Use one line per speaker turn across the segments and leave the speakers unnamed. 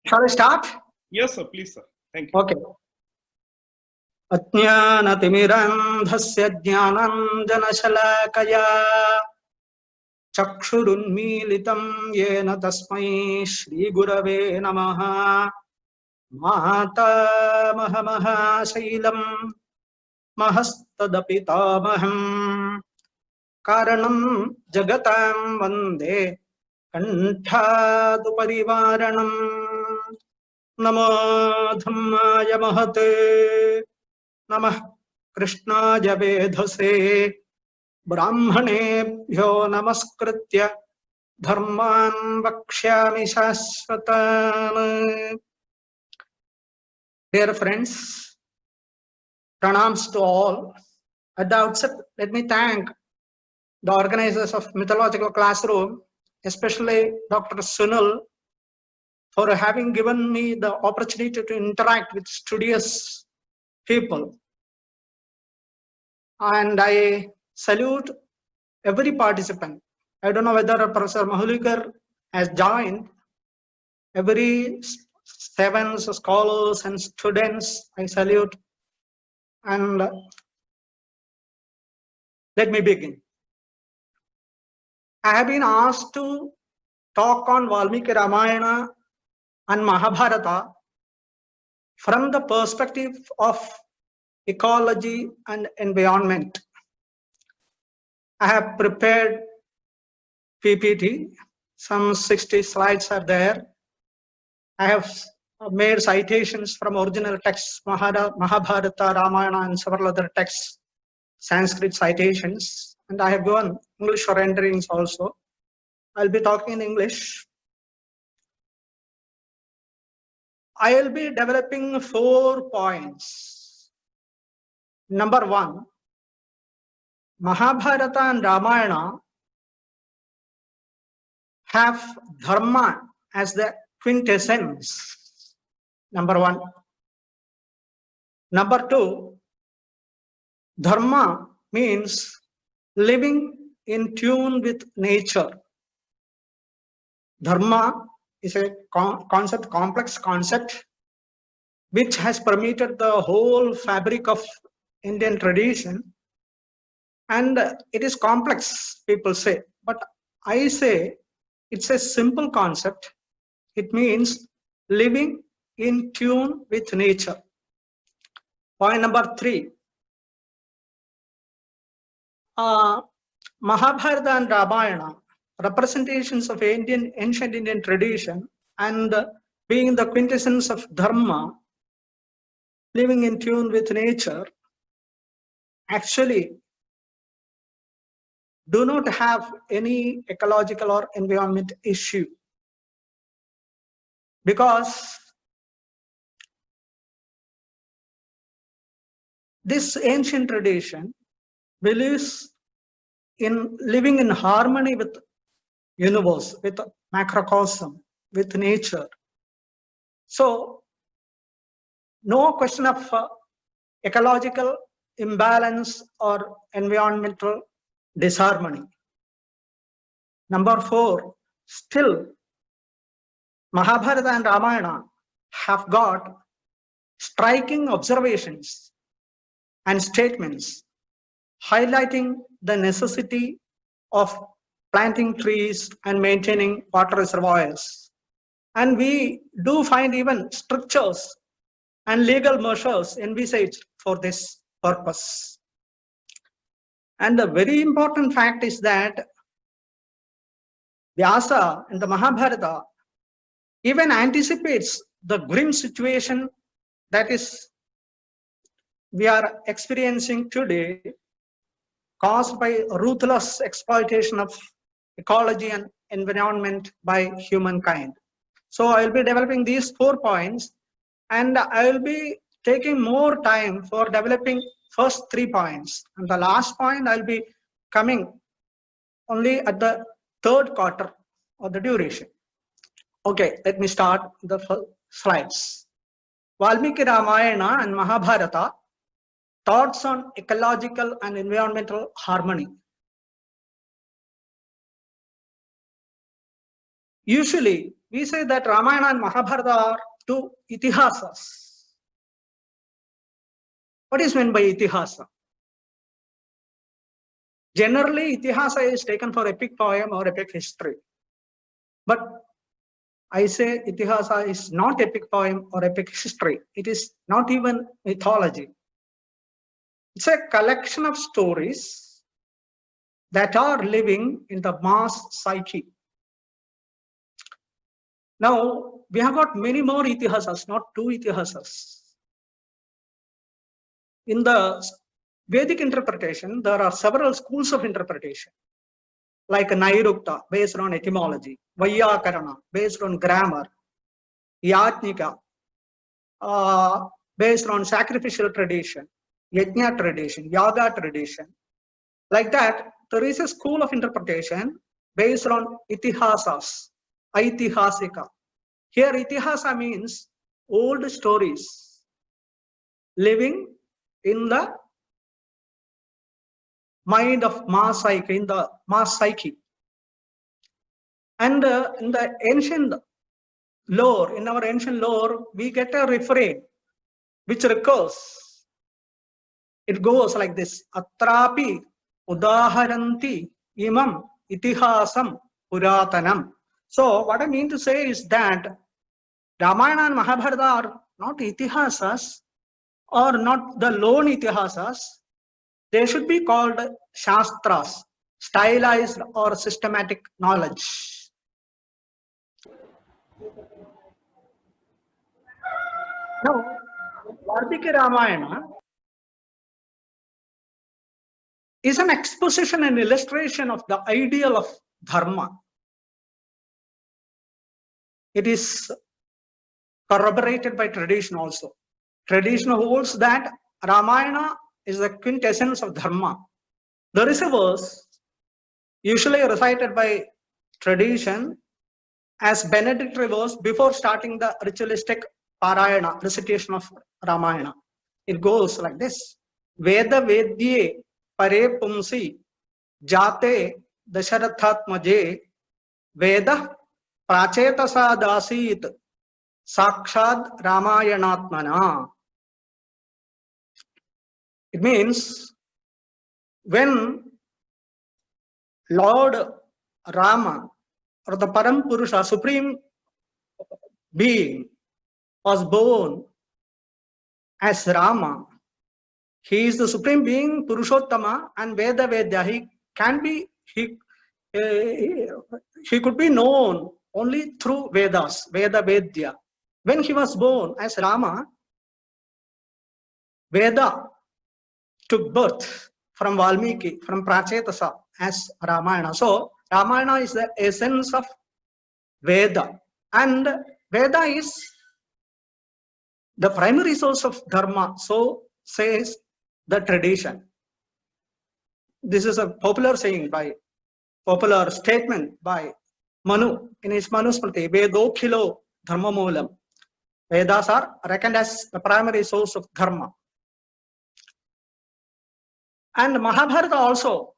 Shall I start?
Yes, sir. Please, sir. Thank you.
Okay. Ajnanatimirandhasya jnananjanashalakaya chakshurunmilitam yena tasmai Shri Gurave Namaha. Mahatamahamahashailam mahastadapitamaham karanam jagatam vande kanthaduparivaranam. Namo Dhammaya Mahate Namah Krishnaya Vedhase Brahmanebhyo Namaskritya Dharman Vakshyami Shashvatan. Dear friends, pranams to all. At the outset, let me thank the organizers of Mythological Classroom, especially Dr. Sunil, for having given me the opportunity to interact with studious people. And I salute every participant. I don't know whether Professor Mahulikar has joined. Every 7 scholars and students, I salute. And let me begin. I have been asked to talk on Valmiki Ramayana and Mahabharata from the perspective of ecology and environment. I have prepared PPT, some 60 slides are there. I have made citations from original texts, Mahabharata, Ramayana, and several other texts, Sanskrit citations, and I have given English renderings also. I'll be talking in English. I will be developing 4 points. Number 1, Mahabharata and Ramayana have dharma as the quintessence. Number 1. Number 2, dharma means living in tune with nature. Dharma is a complex concept which has permeated the whole fabric of Indian tradition, and it is complex, people say, but I say it's a simple concept. It means living in tune with nature. Point number 3, Mahabharata and Ramayana, representations of ancient Indian tradition, and being the quintessence of dharma, living in tune with nature, actually do not have any ecological or environment issue, because this ancient tradition believes in living in harmony with universe, with macrocosm, with nature. So no question of ecological imbalance or environmental disharmony. Number 4, still Mahabharata and Ramayana have got striking observations and statements highlighting the necessity of planting trees and maintaining water reservoirs. And we do find even strictures and legal measures envisaged for this purpose. And the very important fact is that Vyasa in the Mahabharata even anticipates the grim situation that is we are experiencing today, caused by ruthless exploitation of ecology and environment by humankind. So I will be developing these 4 points, and I will be taking more time for developing first 3 points. And the last point I will be coming only at the 3rd quarter of the duration. Okay, let me start the slides. Valmiki Ramayana and Mahabharata, thoughts on ecological and environmental harmony. Usually, we say that Ramayana and Mahabharata are two itihasas. What is meant by itihasa? Generally, itihasa is taken for epic poem or epic history. But I say itihasa is not epic poem or epic history. It is not even mythology. It's a collection of stories that are living in the mass psyche. Now, we have got many more itihasas, not two itihasas. In the Vedic interpretation, there are several schools of interpretation, like Nairukta, based on etymology, Vaiyakarana, based on grammar, Yajnika, based on sacrificial tradition, Yajna tradition, Yaga tradition. Like that, there is a school of interpretation based on itihasas, aitihasika. Here, itihasa means old stories living in the mind of mass psyche, in the mass psyche. And in the ancient lore, in our ancient lore, we get a refrain which recurs. It goes like this: Atrapi udaharanti imam itihasam puratanam. So what I mean to say is that Ramayana and Mahabharata are not itihasas or not the lone itihasas. They should be called shastras, stylized or systematic knowledge. Now, Vardhiki Ramayana is an exposition and illustration of the ideal of dharma. It is corroborated by tradition also. Tradition holds that Ramayana is the quintessence of dharma. There is a verse usually recited by tradition as benedictory verse before starting the ritualistic parayana, recitation of Ramayana. It goes like this: Veda Vedye Pare Pumsi Jate Dasharathatmaje Veda Prachetasa Dasit Sakshad Ramayanatmana. It means when Lord Rama, or the Param Purusha, Supreme Being, was born as Rama, he is the Supreme Being, Purushottama, and Veda Vedya. He could be known only through Vedas, Veda Vedya. When he was born as Rama, Veda took birth from Valmiki, from Prachetasa as Ramayana. So Ramayana is the essence of Veda, and Veda is the primary source of dharma, so says the tradition. This is a popular statement by Manu in his Manusmriti, Vedokhilo Dharma Moolam. Vedas are reckoned as the primary source of dharma. And Mahabharata also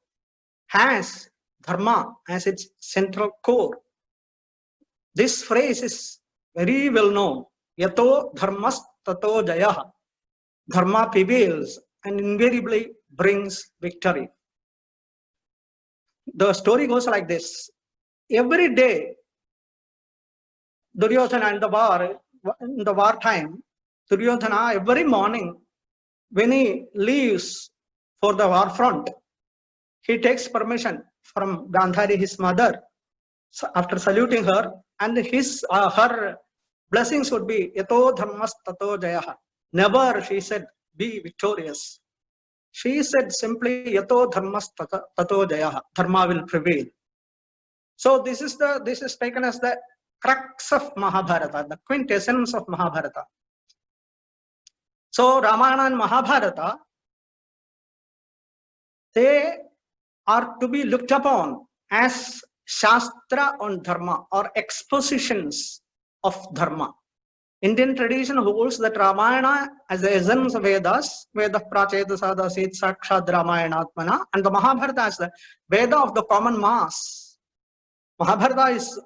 has dharma as its central core. This phrase is very well known. Yato dharmas tato jayah. Dharma prevails and invariably brings victory. The story goes like this. Every day, Duryodhana in the war time, Duryodhana every morning when he leaves for the war front, he takes permission from Gandhari, his mother, after saluting her, and her blessings would be Yato dharmas tato jayah. Never, she said, be victorious. She said simply Yato dharmas tato jayah. Dharma will prevail. So this is taken as the crux of Mahabharata, the quintessence of Mahabharata. So Ramayana and Mahabharata, they are to be looked upon as Shastra on Dharma, or expositions of Dharma. Indian tradition holds that Ramayana as the essence of Vedas, Veda Prachetasa Dasit Sakshad Ramayanatmana, and the Mahabharata as the Veda of the common mass. Mahabharata is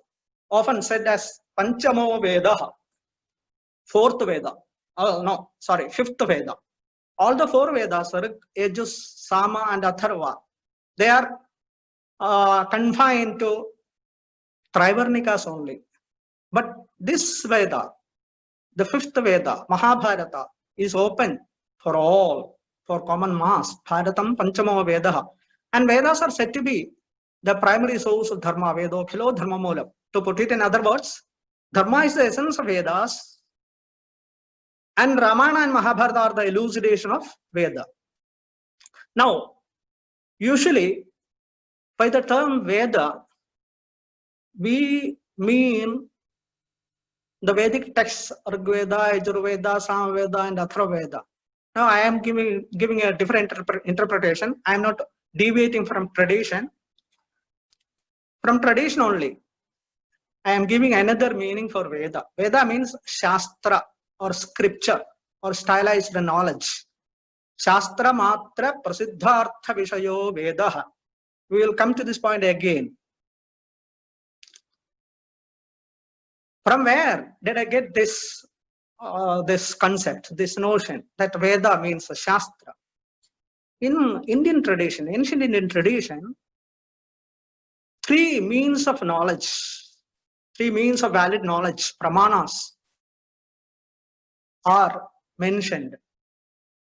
often said as Panchamo Veda, fourth Veda. Oh, no, sorry, fifth Veda. All the four Vedas, Rig, Yajus, Sama, and Atharva, they are confined to Trivarnikas only. But this Veda, the fifth Veda, Mahabharata, is open for all, for common mass. Bharatam Panchamo Veda. And Vedas are said to be the primary source of Dharma, Vedo Khilo Dharma Moolam. To put it in other words, Dharma is the essence of Vedas, and Ramayana and Mahabharata are the elucidation of Veda. Now, usually, by the term Veda, we mean the Vedic texts, Rigveda, Yajurveda, Samaveda, and Atharvaveda. Now, I am giving a different interpretation. I am not deviating from tradition. From tradition only, I am giving another meaning for Veda. Veda means Shastra or scripture or stylized knowledge. Shastra matra prasiddhartha vishayo Vedaha. We will come to this point again. From where did I get this concept, this notion that Veda means Shastra? In Indian tradition, ancient Indian tradition, three means of knowledge, three means of valid knowledge, pramanas, are mentioned.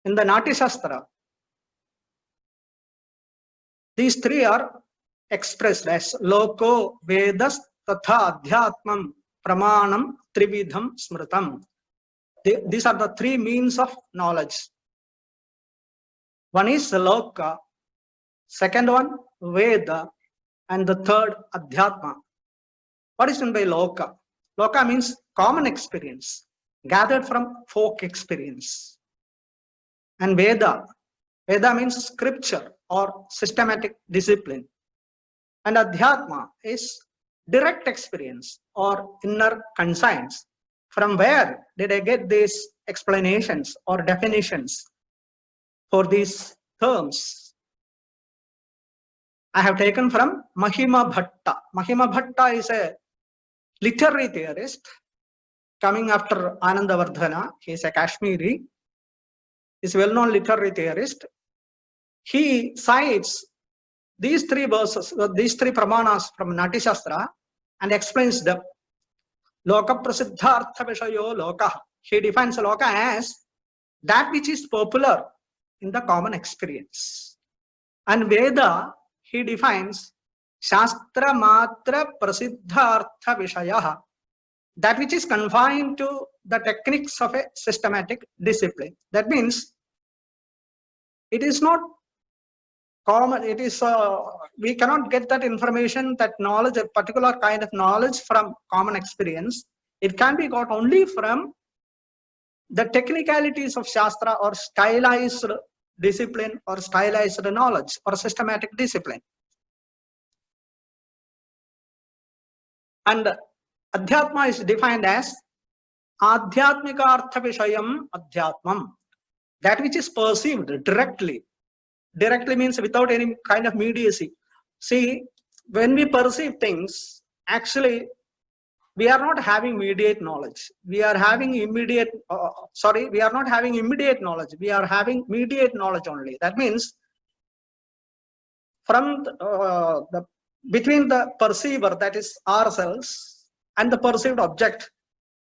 In the Natya Shastra, these three are expressed as Loko, Vedas, Tatha, Adhyatmam, Pramanam, Trividham, Smritam. These are the three means of knowledge. One is Loka, second one Veda, and the third Adhyatma. What is meant by Loka? Loka means common experience, gathered from folk experience. And Veda means scripture or systematic discipline. And Adhyatma is direct experience or inner conscience. From where did I get these explanations or definitions for these terms? I have taken from Mahima Bhatta. Mahima Bhatta is a literary theorist coming after Anandavardhana. He is a Kashmiri. He is a well-known literary theorist. He cites these three verses, these three pramanas from Natya Shastra and explains them. Loka prasiddhartha vishayo loka. He defines loka as that which is popular in the common experience. And Veda, he defines Shastra matra prasiddhartha vishayaha, that which is confined to the techniques of a systematic discipline. That means it is not common, it is we cannot get that information, that knowledge, a particular kind of knowledge from common experience. It can be got only from the technicalities of Shastra or stylized discipline or stylized knowledge or systematic discipline. And Adhyatma is defined as Adhyatmika Artha Vishayam Adhyatmam, that which is perceived directly. Directly means without any kind of mediacy. See, when we perceive things, actually, we are not having mediate knowledge. We are having immediate, we are not having immediate knowledge. We are having mediate knowledge only. That means from between the perceiver, that is ourselves, and the perceived object,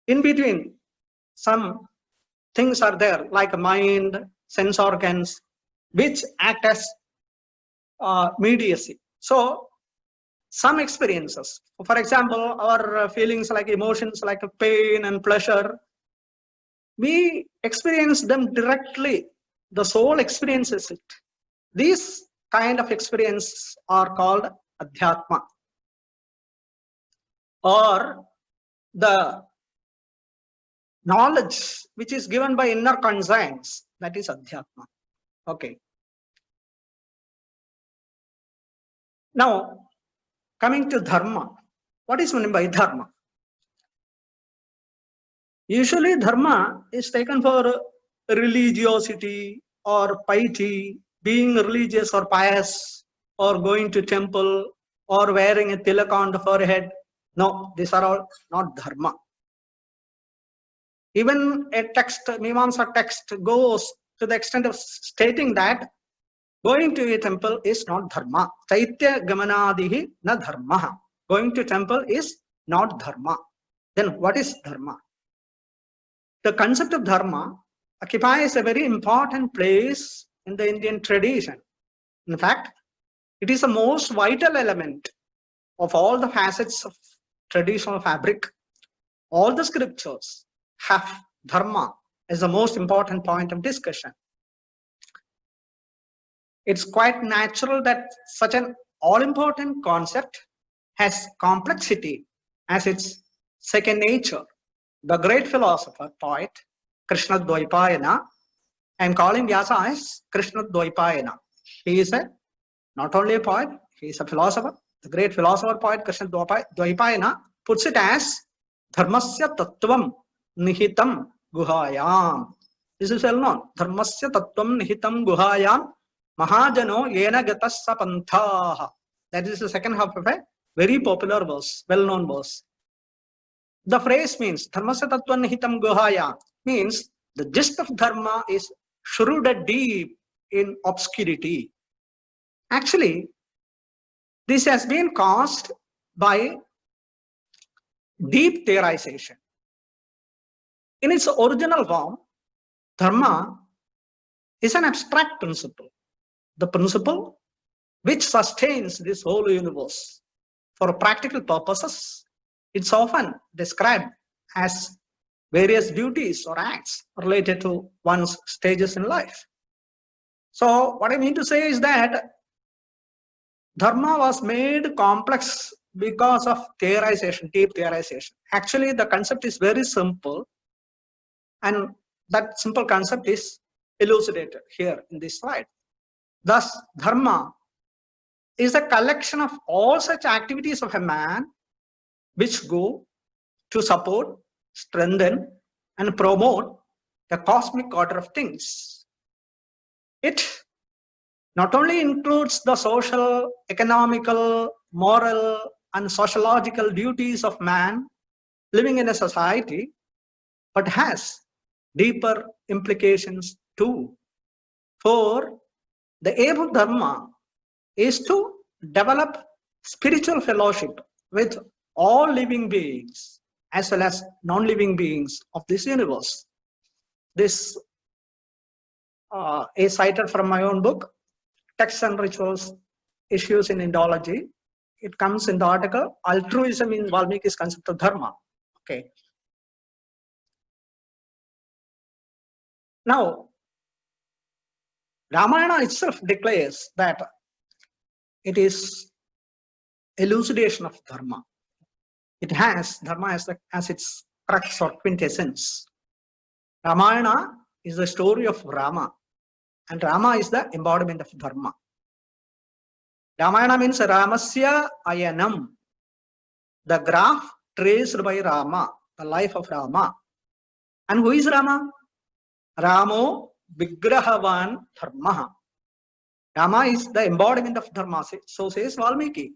in between, some things are there like mind, sense organs, which act as mediacy. So, some experiences, for example, our feelings like emotions like pain and pleasure, we experience them directly. The soul experiences it. These kind of experiences are called Adhyatma, or the knowledge which is given by inner conscience, that is Adhyatma. Okay. Now, coming to Dharma, what is meant by Dharma? Usually, Dharma is taken for religiosity or piety, being religious or pious, or going to temple, or wearing a tilak on the forehead, No, these are all not dharma. Even a text, Mimamsa text, goes to the extent of stating that going to a temple is not dharma. Chaitya gamanadihi na dharma. Going to temple is not dharma. Then what is dharma? The concept of dharma occupies a very important place in the Indian tradition. In fact, it is the most vital element of all the facets of traditional fabric. All the scriptures have dharma as the most important point of discussion. It's quite natural that such an all-important concept has complexity as its second nature. The great philosopher, poet, Krishna Dvaipayana, I am calling Vyasa as Krishna Dvaipayana. He is not only a poet, he is a philosopher. The great philosopher, poet, Krishna Dvaipayana puts it as Dharmasya Tattvam Nihitam Guhayam. This is well known. Dharmasya Tattvam Nihitam Guhayam Mahajano Yena Gatassa Panthaha. That is the second half of a very popular verse, well-known verse. The phrase means Dharmasya Tattvam Nihitam Guhayam means the gist of dharma is shrewded deep in obscurity. Actually, this has been caused by deep theorization. In its original form, dharma is an abstract principle, the principle which sustains this whole universe. For practical purposes, it's often described as various duties or acts related to one's stages in life. So what I mean to say is that dharma was made complex because of theorization, deep theorization. Actually, the concept is very simple, and that simple concept is elucidated here in this slide. Thus, dharma is a collection of all such activities of a man which go to support, strengthen, and promote the cosmic order of things. It not only includes the social, economical, moral, and sociological duties of man living in a society, but has deeper implications too. For the aim of dharma is to develop spiritual fellowship with all living beings as well as non-living beings of this universe. This is cited from my own book, Texts and Rituals, Issues in Indology. It comes in the article, Altruism in Valmiki's Concept of Dharma. Okay. Now, Ramayana itself declares that it is elucidation of dharma. It has dharma as its crux or quintessence. Ramayana is the story of Rama, and Rama is the embodiment of dharma. Ramayana means Ramasya Ayanam, the graph traced by Rama, the life of Rama. And who is Rama? Ramo Vigrahavan Dharma. Rama is the embodiment of dharma, so says Valmiki.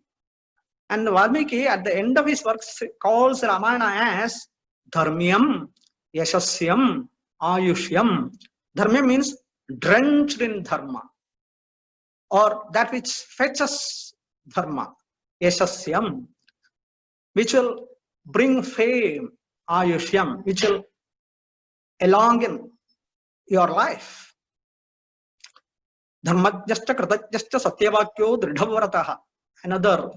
And Valmiki at the end of his works calls Ramayana as Dharmyam, Yashasyam, Ayushyam. Dharmyam means drenched in dharma, or that which fetches dharma. Yashasyam, which will bring fame. Ayushyam, which will elongate your life. Dharmajyascha kritajyascha satyavakyo dridhavrataha. Another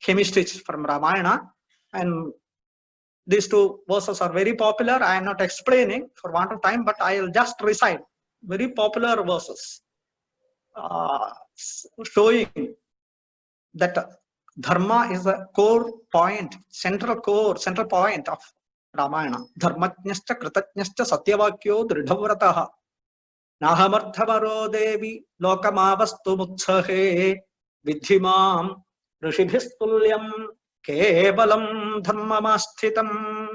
hemistich from Ramayana, and these two verses are very popular. I am not explaining for want of time, but I will just recite very popular verses showing that dharma is the core point, central point of Ramayana. Dharmajñascha kritajñascha satyavakyo dridhavrataha. Nahamarthavaro devi lokamavastu mutsahe vidhimam rishibhistulyam kevalam dharmamashthitam.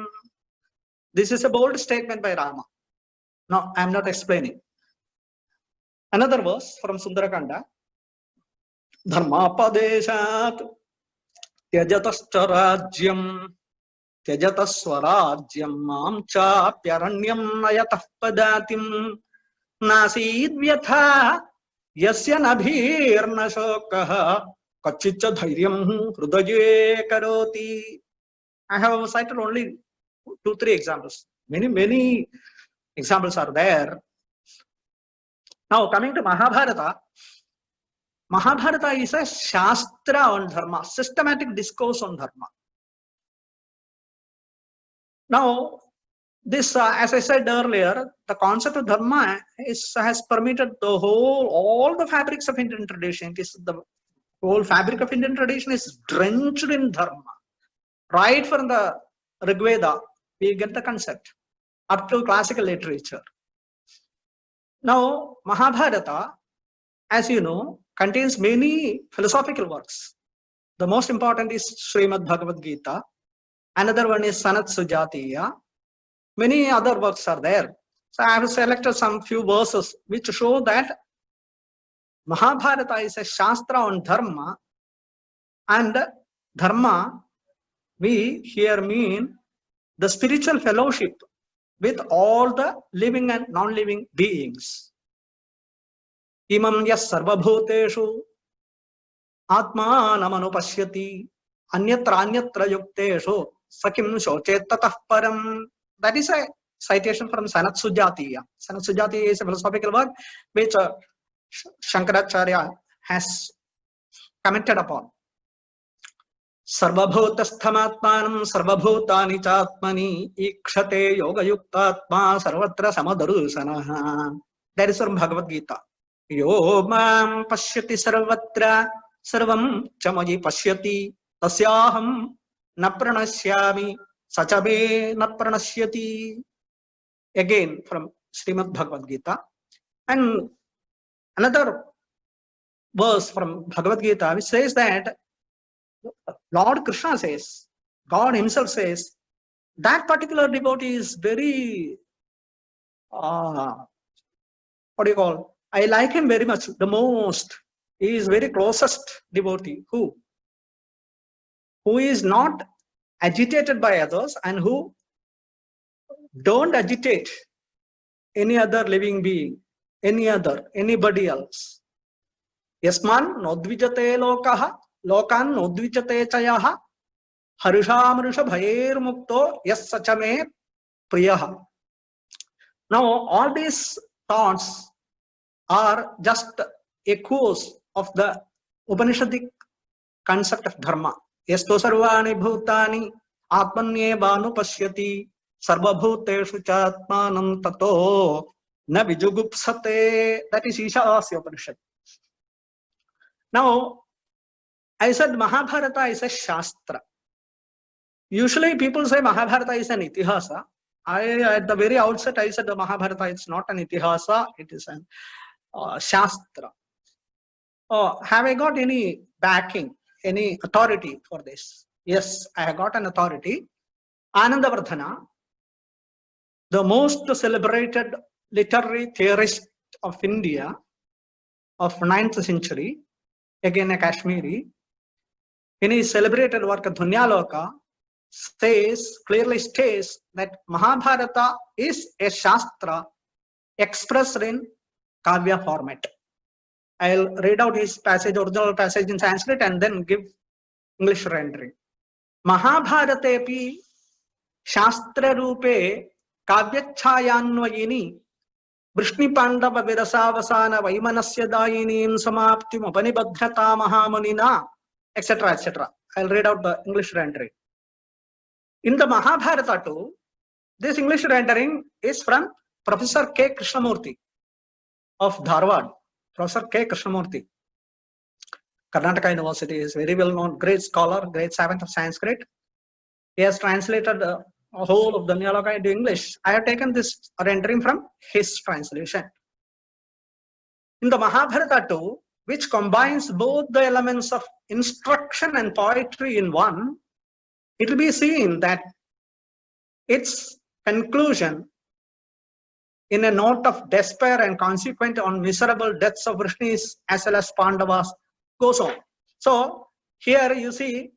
This is a bold statement by Rama. No, I am not explaining. Another verse from Sundarakanda. Dharmapadeshat tyajatascha rajyam त्यजतः स्वराज्यं मां चाप्यरण्यं नयतः पदातिं नासीद्व्यथा यस्य न भीर्न शोकः कच्चिच्च धैर्यं हृदये करोति. I have cited only 2-3 examples. Many examples are there. Now coming to Mahabharata. Mahabharata is a shastra on dharma, systematic discourse on dharma. Now, this, as I said earlier, the concept of dharma has permeated all the fabrics of Indian tradition. It is the whole fabric of Indian tradition is drenched in dharma. Right from the Rig Veda, we get the concept up to classical literature. Now, Mahabharata, as you know, contains many philosophical works. The most important is Srimad Bhagavad Gita. Another one is Sanat Sujatiya. Many other works are there. So I have selected some few verses which show that Mahabharata is a shastra on dharma, and dharma we here mean the spiritual fellowship with all the living and non-living beings. Imam yas sarvabhuteshu atmanam anupashyati anyatra yukteshu sakim shochet tatah param. That is a citation from Sanat Sujatiya. Sanat Sujatiya is a philosophical work which Shankaracharya has commented upon. Sarvabhutasthamatmanam sarvabhutani chatmani ikshate yoga yuktatma sarvatra samadarusanaha. That is from Bhagavad Gita. Yo mam pashyati sarvatra sarvam chamayi pashyati tasyaham na pranasyami sachabe na pranasyati. Again from Srimad Bhagavad Gita. And another verse from Bhagavad Gita which says that Lord Krishna says, God himself says, that particular devotee is very, what do you call? I like him very much, the most. He is very closest devotee. Who is not agitated by others and who don't agitate any other living being, anybody else. Yasman nodvijate lokaha, lokan nodvijate chayaha, harishamrisha bhayer mukto yas sachame priyaha. Now, all these thoughts are just echoes of the Upanishadic concept of dharma. Yasto sarvani bhutani atmanyeva pashyati sarva bhuteshu chatmanam tato na vijugupsate. That is Ishavasya Upanishad. Now, I said Mahabharata is a shastra. Usually people say Mahabharata is an itihasa. At the very outset, I said the Mahabharata is not an itihasa, it is an shastra. Have I got any backing, any authority for this? Yes, I have got an authority. Anandavardhana, the most celebrated literary theorist of India of 9th century, again a Kashmiri, in his celebrated work Dhunyaloka, clearly states that Mahabharata is a shastra expressed in Kavya format. I'll read out his passage, original passage in Sanskrit, and then give English rendering. Mahabharatepi shastra rupe kavyachhayanvayini Vrishni Pandava Virasavasana Vaimanasya Dayinim Samaptim Upanibadhrata Mahamunina, etc. etc. I'll read out the English rendering. In the Mahabharata too, this English rendering is from Professor K. Krishnamurti of Dharwad. Professor K. Krishnamurti, Karnataka University, is very well known, great scholar, grade 7th of Sanskrit. He has translated the whole of Dhunyaloka into English. I have taken this rendering from his translation. In the Mahabharata too, which combines both the elements of instruction and poetry in one, it will be seen that its conclusion in a note of despair and consequent on miserable deaths of Vrishnis as well as Pandavas goes on. So here you see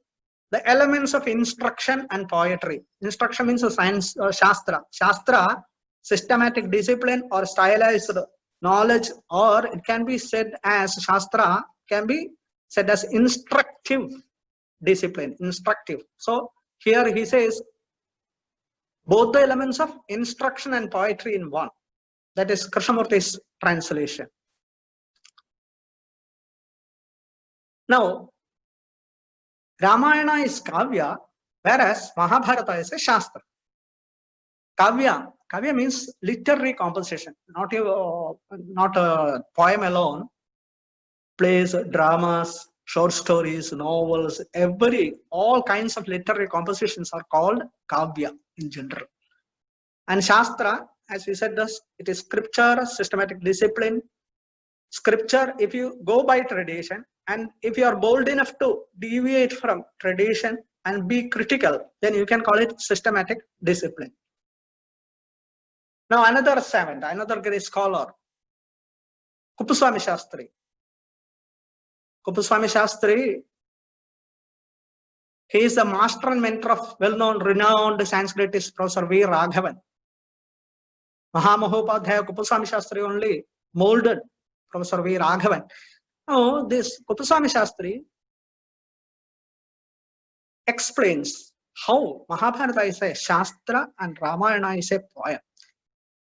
the elements of instruction and poetry. Instruction means science or Shastra. Shastra, systematic discipline or stylized knowledge, or it can be said as Shastra, can be said as instructive discipline, instructive. So here he says both the elements of instruction and poetry in one. That is Krishnamurti's translation. Now, Ramayana is Kavya, whereas Mahabharata is a Shastra. Kavya means literary composition, not a poem alone. Plays, dramas, short stories, novels, all kinds of literary compositions are called Kavya in general. And Shastra, as we said, it is scripture, systematic discipline. Scripture, if you go by tradition, and if you are bold enough to deviate from tradition and be critical, then you can call it systematic discipline. Now another savant, another great scholar, Kuppuswami Shastri. Kuppuswami Shastri, he is the master and mentor of well-known, renowned Sanskritist Professor V. Raghavan. Mahamahopadhyaya Kuppuswami Shastri only molded Professor V. Raghavan. Now, this Kuppuswami Shastri explains how Mahabharata is a Shastra and Ramayana is a poem.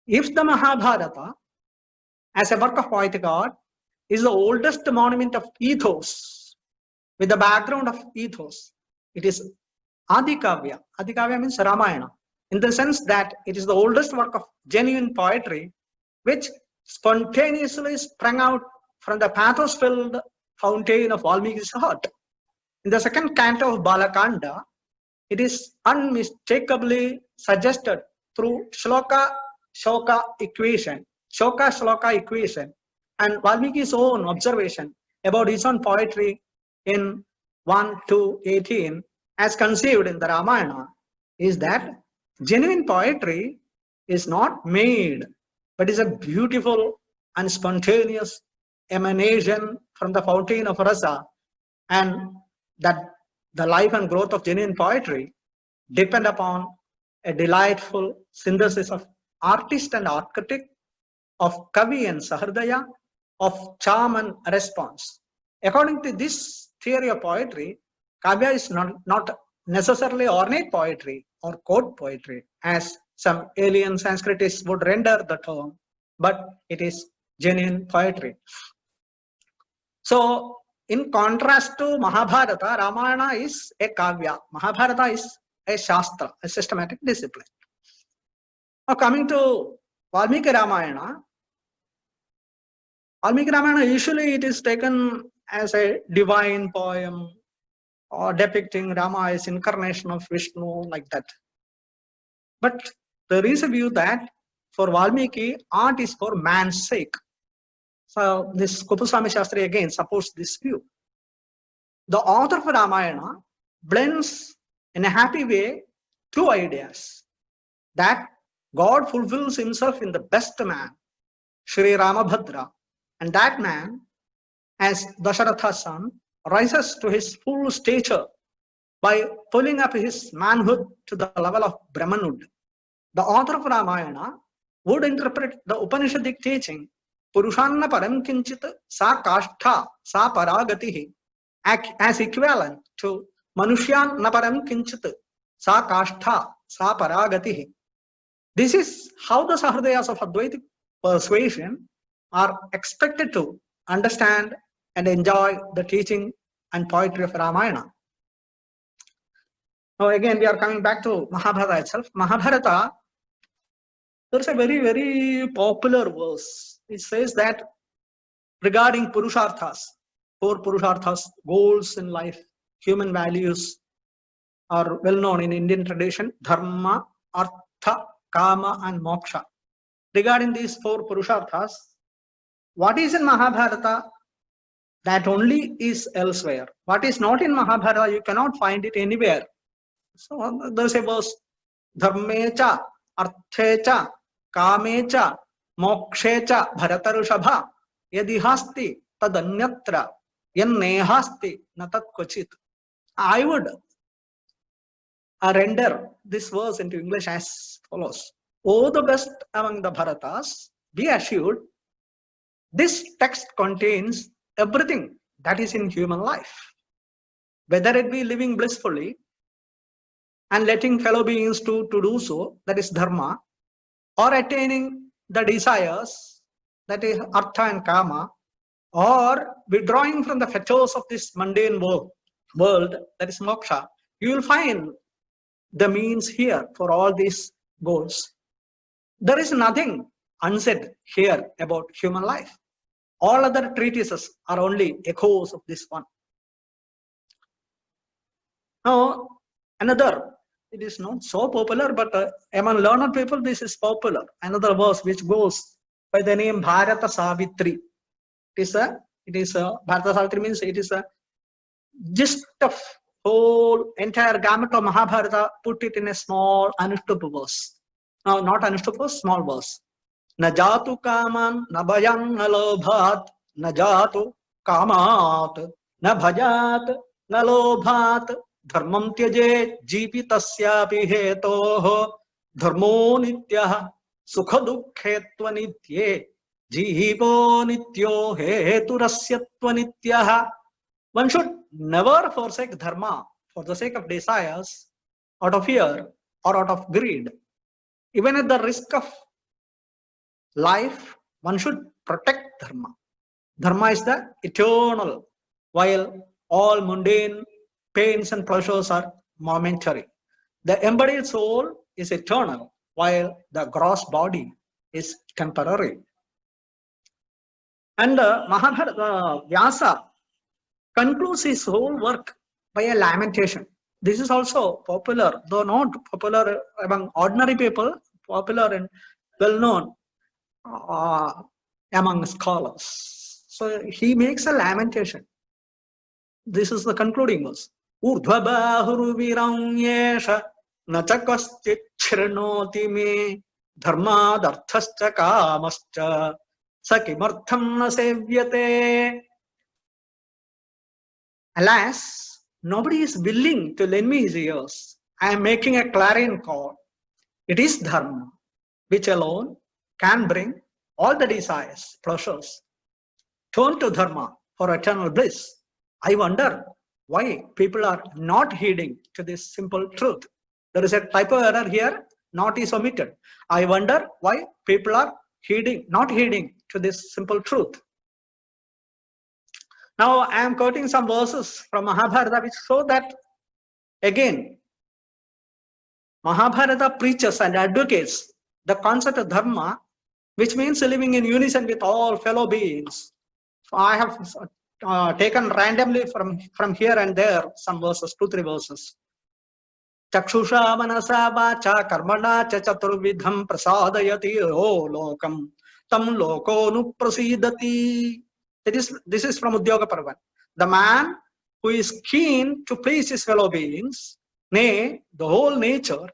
If the Mahabharata, as a work of poetic art, is the oldest monument of ethos, with the background of ethos, it is Adikavya. Adikavya means Ramayana, in the sense that it is the oldest work of genuine poetry, which spontaneously sprang out from the pathos-filled fountain of Valmiki's heart. In the second canto of Balakanda, it is unmistakably suggested through Shloka-Shoka equation, Shoka-Shloka equation, and Valmiki's own observation about his own poetry in 1-18, as conceived in the Ramayana, is that genuine poetry is not made, but is a beautiful and spontaneous emanation from the fountain of rasa, and that the life and growth of genuine poetry depend upon a delightful synthesis of artist and architect, of kavi and sahrdaya, of charm and response. According to this theory of poetry, Kavya is not necessarily ornate poetry or court poetry, as some alien Sanskritists would render the term, but it is genuine poetry. So, in contrast to Mahabharata, Ramayana is a Kavya. Mahabharata is a Shastra, a systematic discipline. Now, coming to Valmiki Ramayana usually it is taken as a divine poem or depicting Rama as incarnation of Vishnu, like that. But there is a view that for Valmiki, art is for man's sake. So this Kuppuswami Shastri again supports this view. The author of Ramayana blends in a happy way two ideas, that God fulfills himself in the best man, Sri Ramabhadra, and that man, as Dasharatha's son, rises to his full stature by pulling up his manhood to the level of Brahmanhood. The author of Ramayana would interpret the Upanishadic teaching Purushanna param kinchit sa kashtha sa paragatihi as equivalent to Manushyan na param kinchit sa kashtha sa paragatihi. This is how the Sahrdayas of Advaitic persuasion are expected to understand and enjoy the teaching and poetry of Ramayana. Now again, we are coming back to Mahabharata itself. Mahabharata, there's a very, very popular verse. It says that regarding Purusharthas, 4 Purusharthas, goals in life, human values are well known in Indian tradition: Dharma, Artha, Kama, and Moksha. Regarding these 4 Purusharthas, what is in Mahabharata, that only is elsewhere. What is not in Mahabharata, you cannot find it anywhere. So there's a verse: Dharmecha, Arthecha, Kamecha, Mokshecha, Bharatarushabha, Yadihasti, Tadanyatra, Yannehasti, Natat Kochit. I would render this verse into English as follows. O the best among the Bharatas, be assured, this text contains everything that is in human life, whether it be living blissfully and letting fellow beings to do so, that is dharma, or attaining the desires, that is artha and kama, or withdrawing from the fetters of this mundane world, that is moksha. You will find the means here for all these goals. There is nothing unsaid here about human life. All other treatises are only echoes of this one. Now, another, it is not so popular, but among learned people, this is popular. Another verse which goes by the name Bharata Savitri. It is a Bharata Savitri means it is a gist of whole entire gamut of Mahabharata, put it in a small Anushtup verse. No, not Anushtup verse, small verse. Na jatu kaman, na bhajang na lobhat, na jatu kamat, na bhajat, na lobhat, dharmam tyaje jeepitasyapi hetoh, dharmo nityah, sukha dukkhetva nitye, jeevo nityo heturasyatva nityah. One should never forsake dharma for the sake of desires, out of fear or out of greed. Even at the risk of life, one should protect dharma. Dharma is the eternal, while all mundane pains and pleasures are momentary. The embodied soul is eternal, while the gross body is temporary. And Mahabharata, Vyasa concludes his whole work by a lamentation. This is also popular, though not popular among ordinary people, popular and well known among scholars. So he makes a lamentation. This is the concluding verse. Urdhva bahuru viranyesha nachakoschit chirnoti me dharmadarthascha kamascha sakimartham na sevyate. Alas, nobody is willing to lend me his ears. I am making a clarion call. It is dharma, which alone can bring all the desires, pleasures. Turn to dharma for eternal bliss. I wonder why people are not heeding to this simple truth. There is a typo error here, not is omitted. I wonder why people are not heeding to this simple truth. Now I am quoting some verses from Mahabharata which show that again Mahabharata preaches and advocates the concept of dharma, which means living in unison with all fellow beings. So I have taken randomly from here and there some verses, 2-3 verses. Chakshusha manasa vacha karmana cha chaturvidham prasadayati o lokam tam loko nu prasidati. This is from Udyoga Parva. The man who is keen to please his fellow beings, nay, the whole nature,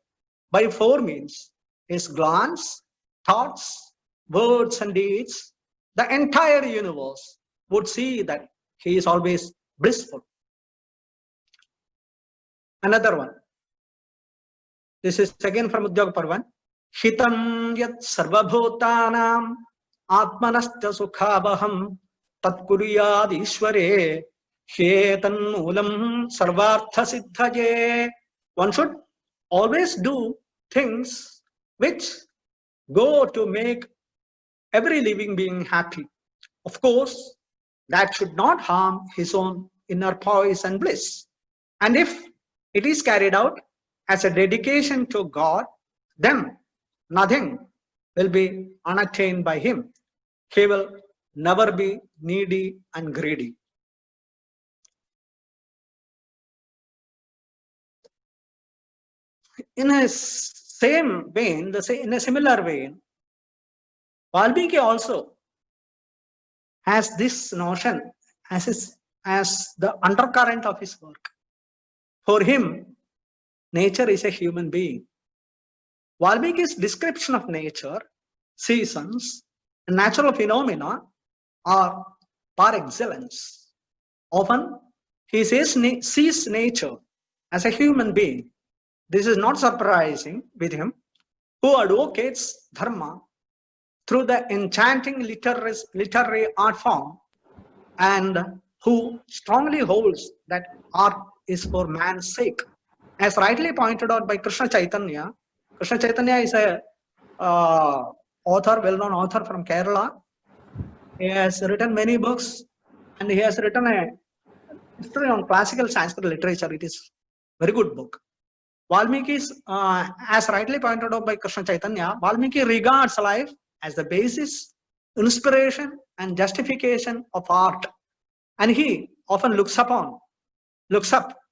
by 4 means, his glance, thoughts, words and deeds, the entire universe would see that he is always blissful. Another one. This is again from Udyoga Parva. Hitam yat sarvabhutanam atmanascha sukhabaham tatkuriyad ishvare hetan moolam sarvartha siddhaje. One should always do things which go to make every living being happy. Of course, that should not harm his own inner poise and bliss. And if it is carried out as a dedication to God, then nothing will be unattained by him. He will never be needy and greedy. In a same vein, in a similar vein, Valmiki also has this notion as the undercurrent of his work. For him, nature is a human being. Valmiki's description of nature, seasons, and natural phenomena are par excellence. Often, he sees nature as a human being, this is not surprising with him, who advocates dharma through the enchanting literary art form, and who strongly holds that art is for man's sake. As rightly pointed out by Krishna Chaitanya is a author, well-known author from Kerala. He has written many books, and he has written a history on classical Sanskrit literature. It is very good book. Valmiki, as rightly pointed out by Krishna Chaitanya, Valmiki regards life as the basis, inspiration, and justification of art. And he often looks up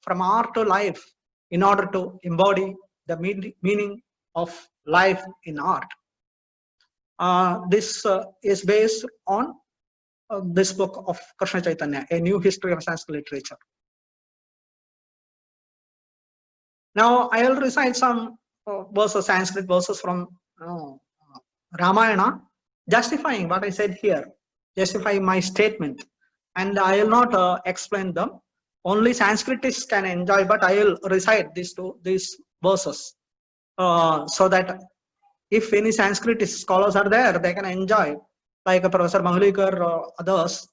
from art to life in order to embody the meaning of life in art. This is based on this book of Krishna Chaitanya, A New History of Sanskrit Literature. Now I will recite some verses, Sanskrit verses from Ramayana, justifying what I said here, justifying my statement. And I will not explain them. Only Sanskritists can enjoy, but I will recite these verses so that if any Sanskrit scholars are there, they can enjoy, like Professor Mahulikar or others,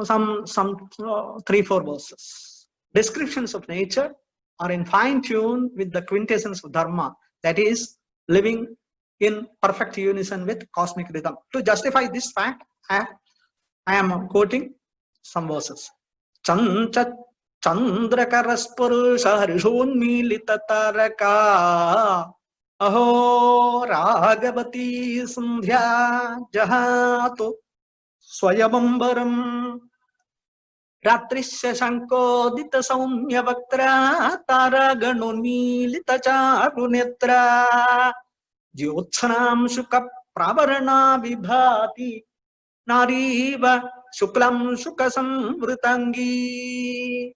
some 3-4 verses. Descriptions of nature are in fine tune with the quintessence of dharma, that is, living in perfect unison with cosmic rhythm. To justify this fact, I am quoting some verses. Chancha Chandrakaraspurusha Harishonmilita Taraka Aho Ragavati Sandhya Jahato Swayamambaram Ratrisya Shankodita Saumya Vaktra Taraganonmilita Charunetra Jyotsanam Shuka Pravarana Vibhati Nariva Shuklam Shukasam Vritangi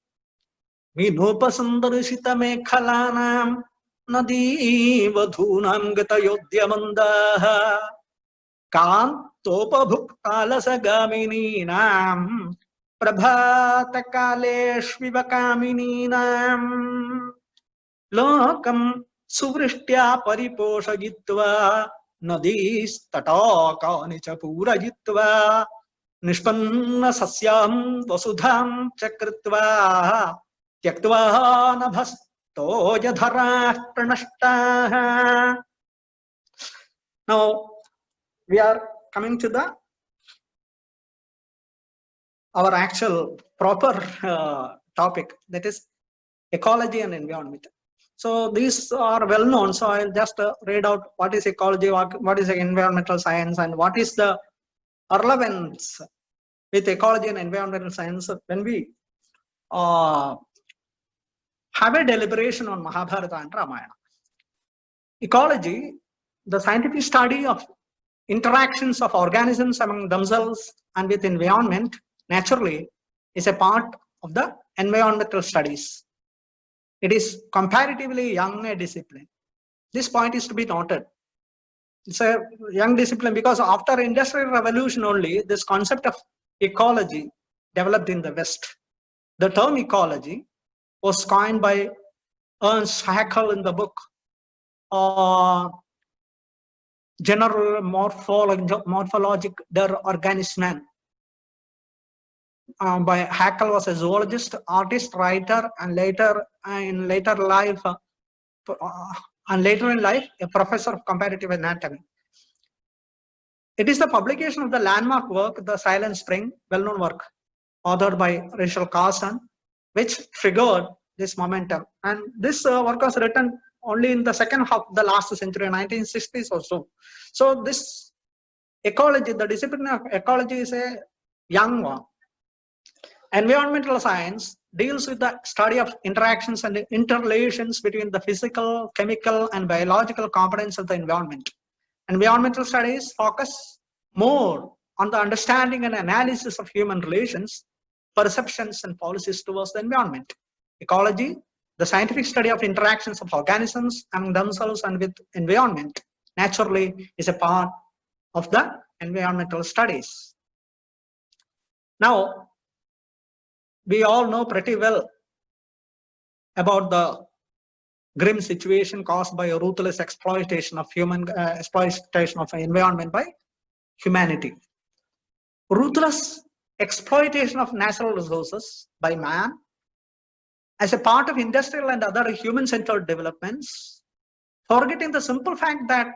Minopasandarshita Mekhalanam Nadi Vadhunam Gatayodhyamandaha Kantopabhuktalasagamini Prabhata Kaleshviva Kamini Lokam Suvrishtya Pariposhagitva Nadis Tataka Nichapurajitva Nishpanna Sasyam Vasudham Chakritva Tyaktva Nabhasto Yadhara Pranashta. Now we are coming to our actual proper topic, that is ecology and environment. So these are well known, so I'll just read out what is ecology, what is environmental science, and what is the relevance with ecology and environmental science when we have a deliberation on Mahabharata and Ramayana. Ecology, the scientific study of interactions of organisms among themselves and with environment, naturally, is a part of the environmental studies. It is comparatively young a discipline. This point is to be noted. It's a young discipline because after Industrial Revolution only, this concept of ecology developed in the West. The term ecology was coined by Ernst Haeckel in the book General Morphologic der Organismen. By Haeckel was a zoologist, artist, writer, and later in life, a professor of comparative anatomy. It is the publication of the landmark work, The Silent Spring, well-known work, authored by Rachel Carson, which triggered this momentum. And this work was written only in the second half of the last century, 1960s or so. So this ecology, the discipline of ecology, is a young one. Environmental science deals with the study of interactions and interrelations between the physical, chemical, and biological components of the environment. Environmental studies focus more on the understanding and analysis of human relations, perceptions, and policies towards the environment. Ecology, the scientific study of interactions of organisms among themselves and with environment, naturally is a part of the environmental studies. Now, we all know pretty well about the grim situation caused by a ruthless exploitation of exploitation of environment by humanity. Ruthless exploitation of natural resources by man as a part of industrial and other human-centered developments, forgetting the simple fact that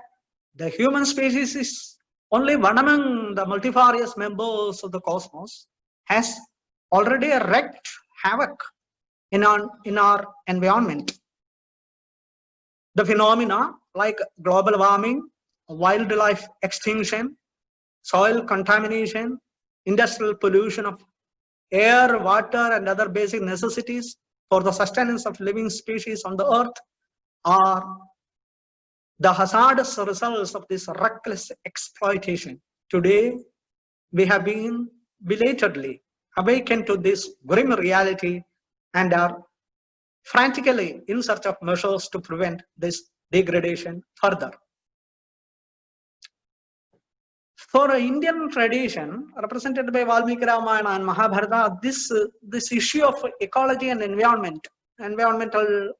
the human species is only one among the multifarious members of the cosmos, has already wreaked havoc in our environment. The phenomena like global warming, wildlife extinction, soil contamination, industrial pollution of air, water, and other basic necessities for the sustenance of living species on the earth are the hazardous results of this reckless exploitation. Today, we have been belatedly awakened to this grim reality and are frantically in search of measures to prevent this degradation further. For an Indian tradition represented by Valmiki Ramayana and Mahabharata, this issue of ecology and environmental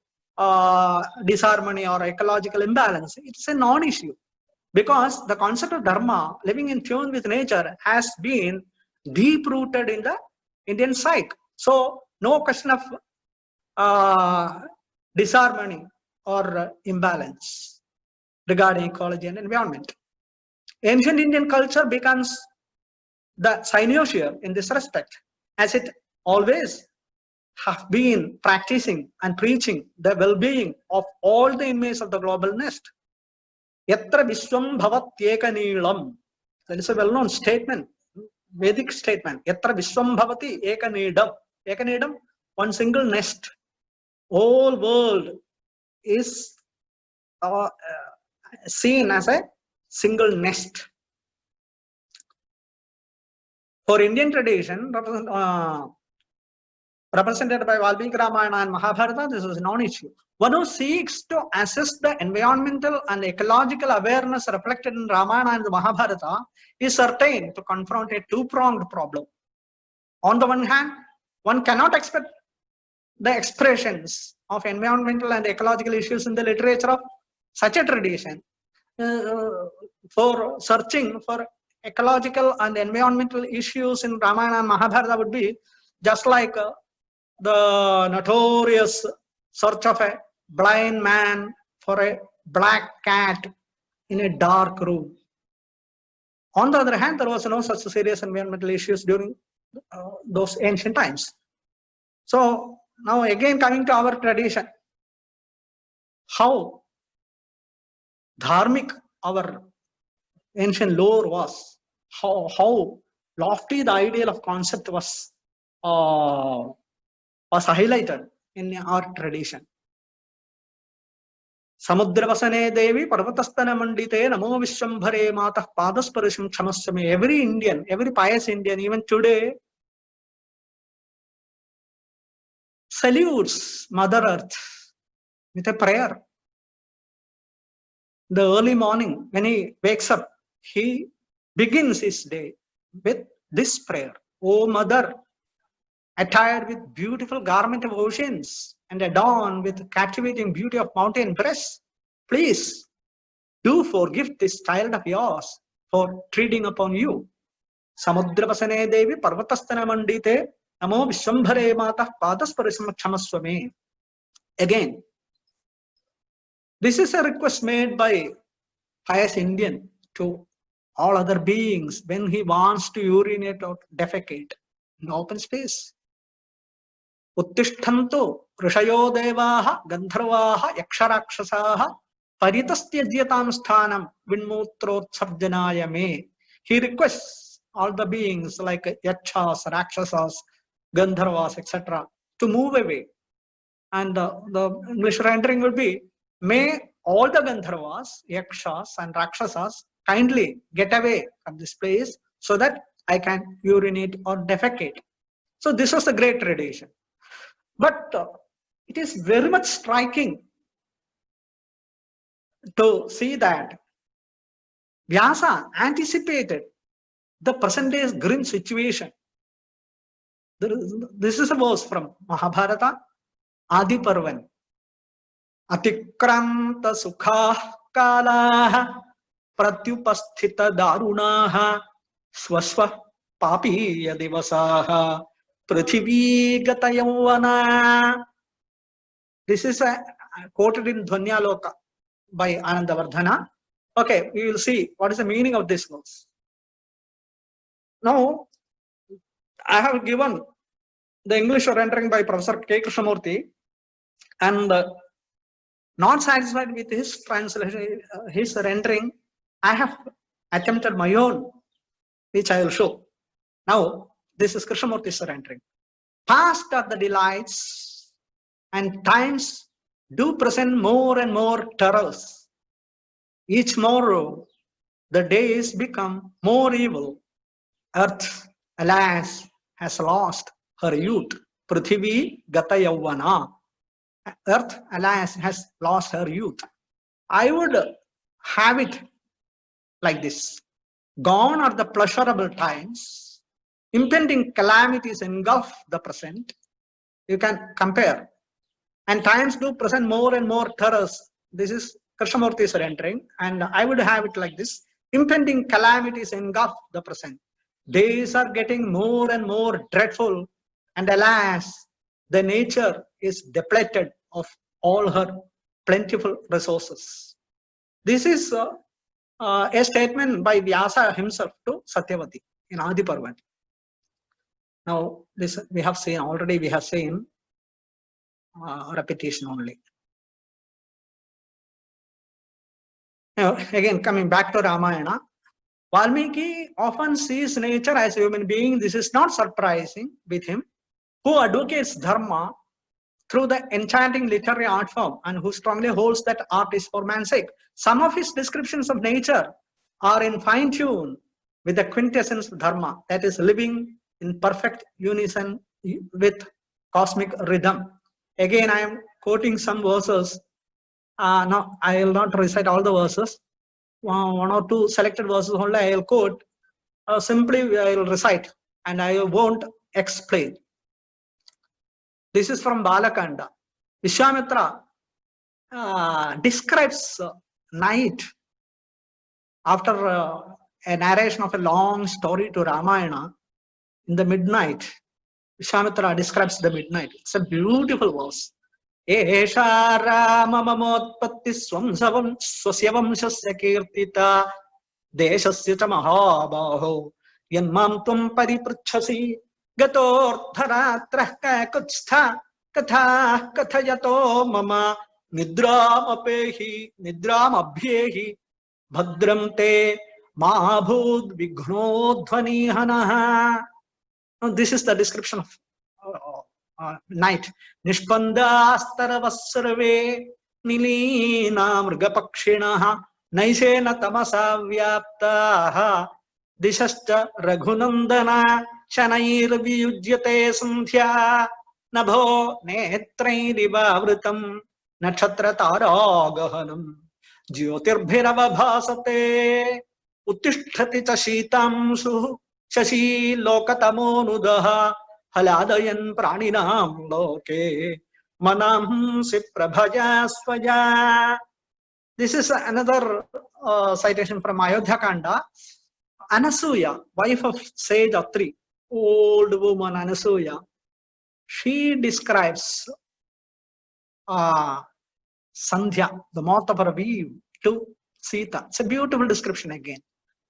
disharmony or ecological imbalance, it's a non-issue, because the concept of dharma, living in tune with nature, has been deep-rooted in the Indian psyche. So no question of disharmony or imbalance regarding ecology and environment. Ancient Indian culture becomes the cynosure in this respect, as it always have been practicing and preaching the well-being of all the inmates of the global nest. Yatra Vishwam Bhavatyeka Neelam. That is a well-known statement, Vedic statement. Yatra Vishwam Bhavati Eka Needam. Eka Needam, one single nest. Whole world is seen as a single nest. For Indian tradition, represented by Valmiki Ramayana and Mahabharata, this is a non-issue. One who seeks to assess the environmental and ecological awareness reflected in Ramayana and the Mahabharata is certain to confront a two-pronged problem. On the one hand, one cannot expect the expressions of environmental and ecological issues in the literature of such a tradition. For searching for ecological and environmental issues in Ramayana and Mahabharata would be just like the notorious search of a blind man for a black cat in a dark room. On the other hand, there was no such serious environmental issues during those ancient times. So now again coming to our tradition, how dharmic our ancient lore was, how lofty the ideal of concept was highlighted in our tradition. Samudravasane Devi Parvatastana Mandite Namo Vishwambhare Matah Padasparisham Kshamasya. Every Indian, every pious Indian, even today, salutes Mother Earth with a prayer. The early morning, when he wakes up, he begins his day with this prayer. O Mother, attired with beautiful garment of oceans and adorned with captivating beauty of mountain breasts, please do forgive this child of yours for treading upon you. Samudravasane Devi Parvatastana Mandite Namo Vishwambhare Matah Padasparisham Kshamaswame. Again, this is a request made by pious Indian to all other beings when he wants to urinate or defecate in open space. Uttishtanto Rishayo Devaha Gandharvaha Yaksharakshasaha Paritasthyajatam Sthanam Vinmutrotsarjanaya Me. He requests all the beings like Yakshas, Rakshasas, Gandharvas, etc. to move away. And the English rendering will be, may all the Gandharvas, Yakshas and Rakshasas kindly get away from this place so that I can urinate or defecate. So this was the great tradition. But it is very much striking to see that Vyasa anticipated the present day's grim situation. This is a verse from Mahabharata, Adi Parvan. Atikranta sukha kalaha pratyupasthita darunaha swasva papiya divasaha prithvi gata yavana. This is quoted in Dhvanyaloka by Anandavardhana. Okay, we will see what is the meaning of this verse. Now, I have given the English rendering by Professor K. Krishnamurthy, and not satisfied with his translation, his rendering, I have attempted my own, which I will show. Now, this is Krishnamurthy's rendering. Past are the delights, and times do present more and more terrors. Each morrow, the days become more evil. Earth, alas, has lost her youth. Prithvi gata yavana. Earth, alas, has lost her youth. I would have it like this. Gone are the pleasurable times. Impending calamities engulf the present. You can compare. And times do present more and more terrors. This is Krishnamurthy's rendering. And I would have it like this. Impending calamities engulf the present. Days are getting more and more dreadful. And alas, the nature is depleted of all her plentiful resources. This is a statement by Vyasa himself to Satyavati in Adi Parvan. Now, this we have seen already, we have seen repetition only. Now, again, coming back to Ramayana, Valmiki often sees nature as a human being. This is not surprising with him, who advocates dharma through the enchanting literary art form and who strongly holds that art is for man's sake. Some of his descriptions of nature are in fine tune with the quintessence of dharma, that is living in perfect unison with cosmic rhythm. Again, I am quoting some verses. Now, I will not recite all the verses. One or two selected verses only I will quote. Simply I will recite and I won't explain. This is from Balakanda. Vishwamitra describes night after a narration of a long story to Ramayana. In the midnight, Vishwamitra describes the midnight. It's a beautiful verse. Esha Rama mamotpatti swamsavam swasya vamshasya kirtita deshasya cha mahabaho yanmam tvam paripruchhasi gatortharatra kakutstha katha kathayato mama nidram abhyehi bhadram te mahabhud vighnodhvanihanaha. This is the description of night. Nishpandastaravasarve nilina mrgapakshinaha naisena tamasa vyaptaha dishascha raghunandana shanair viyujyate sandhya nabho netrairivavritam nakshatra taragahanam jyotirbhiravabhasate uttisthati cha shitamsu shashi lokatamonudaha Haladayan praninam loke manam si prabhaja swaja. This is another citation from Ayodhya Kanda. Anasuya, wife of sage Atri, old woman Anasuya, she describes Sandhya, the moth of her weave, to Sita. It's a beautiful description again.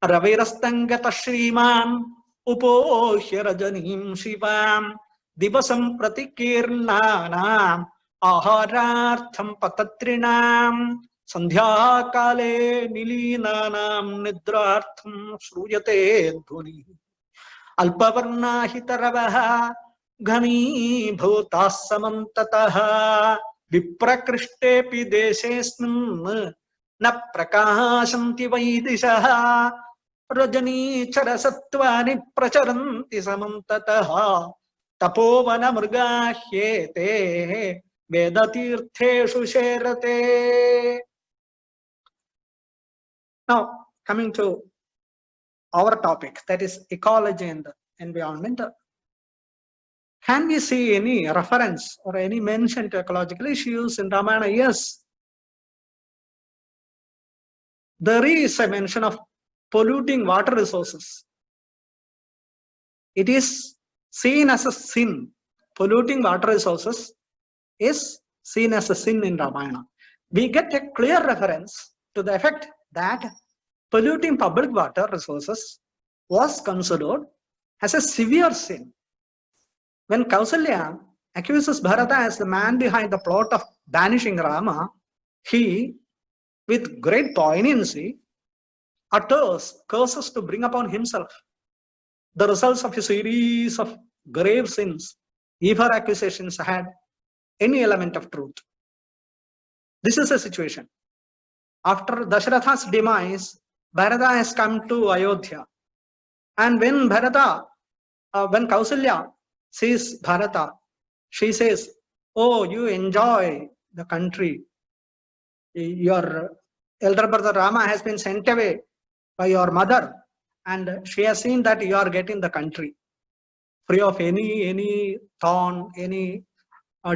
Ravirastangata Shriman upohya rajanim shivam divasam pratikirnanam aharartham patatrinam sandhya kale nilinanam nidrartham shruyate dhvani alpavarna hitaravaha ghani bhutas samantataha viprakrishtepi deshesmin na prakashanti vaidishaha Rajani charasatvani pracharanti samantataha tapovana mrgahyete vedatirtheshu sherate. Now, coming to our topic, that is ecology and environment. Can we see any reference or any mention to ecological issues in Ramayana? Yes, there is a mention of polluting water resources. It is seen as a sin. Polluting water resources is seen as a sin in Ramayana. We get a clear reference to the effect that polluting public water resources was considered as a severe sin. When Kausalya accuses Bharata as the man behind the plot of banishing Rama, he, with great poignancy, utters curses to bring upon himself the results of a series of grave sins if her accusations had any element of truth. This is a situation. After Dasharatha's demise, Bharata has come to Ayodhya. And when when Kausalya sees Bharata, she says, "Oh, you enjoy the country. Your elder brother Rama has been sent away by your mother, and she has seen that you are getting the country free of any thorn, any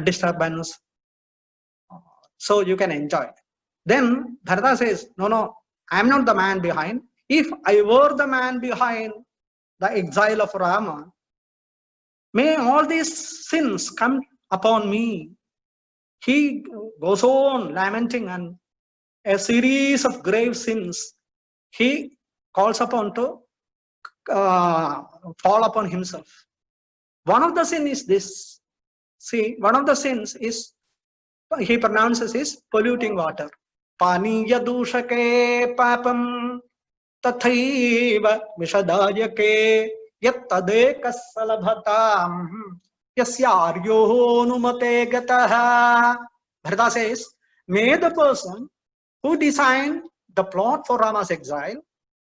disturbance, so you can enjoy." Then Bharata says, "No, I am not the man behind. If I were the man behind the exile of Rama, may all these sins come upon me." He goes on lamenting, and a series of grave sins he calls upon to fall upon himself. One of the sin is this. See, one of the sins is, he pronounces, is polluting water. Paniya dushake papam tathaiva vishadayake yattadekas salabhatam yasyaryo numate gataha. Bharata says, may the person who designed the plot for Rama's exile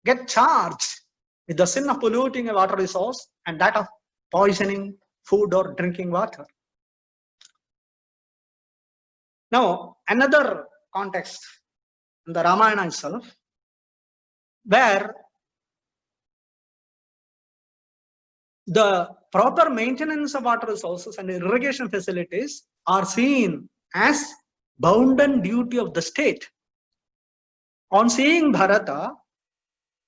get charged with the sin of polluting a water resource and that of poisoning food or drinking water. Now, another context in the Ramayana itself, where the proper maintenance of water resources and irrigation facilities are seen as bounden duty of the state. On seeing Bharata,